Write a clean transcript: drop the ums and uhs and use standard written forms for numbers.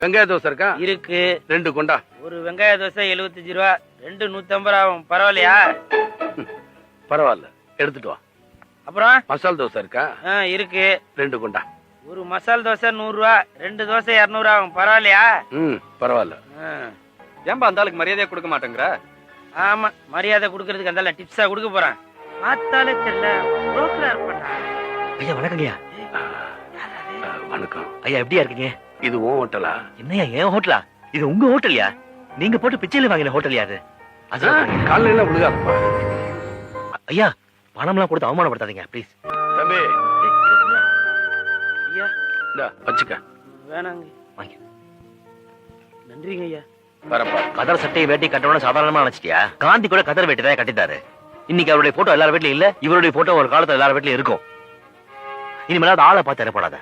வெங்காய தோசை இருக்கா? இருக்கு. 2 கொண்டா. ஒரு வெங்காய தோசை 75 ரூபா, 2 150 ஆகும். பரவாயில்லையா? பரவாயில்ல, எடுத்துட்டு வா. அப்புறம் மசால் தோசை இருக்கா? இருக்கு. 2 கொண்டா. ஒரு மசால் தோசை 100 ரூபா, 2 தோசை 200 ஆகும். பரவாயில்லையா? பரவாயில்ல. ஏன்பா அந்த ஆளுக்கு மரியாதையா கொடுக்க மாட்டேங்கிற? ஆமா, மரியாதை கொடுக்கறதுக்கு அந்த டிப்ஸா கொடுக்க போறான். பார்த்தாலே தெரியல, புரோக்கரா இருப்பான்டா. ஐயா வணக்கம் ஐயா. வணக்கம் ஐயா, எப்படியா இருக்கீங்க? இது உன் ஹோட்டலா? என்னையா என் ஹோட்டலா? இது உங்க ஹோட்டல்யா? நீங்க போட்டு பிச்சையில வாங்கின ஹோட்டல்யா அது? காலையில எல்லாம் விழுகாதுப்பா. ஐயா, பணம்லாம் கொடுத்து அவமானப்படுத்தாதீங்க ப்ளீஸ். தம்பி ஐயா இந்தா வச்சுக்க. வேணாங்க. வாங்க. நன்றிங்க ஐயா. வரப்பா. கதர் சட்டையை வேட்டி கட்டணும்னு சாதாரணமா நினைச்சிட்டியா? காந்தி கூட கதர் வேட்டி தான் கட்டிட்டாரு. இன்னைக்கு அவருடைய போட்டோ எல்லார் வீட்லயும் இல்ல, இவருடைய போட்டோ ஒரு காலத்துல எல்லார் வீட்லயும் இருக்கும். இனிமேல் ஆளை பார்த்து ஏற்படாத.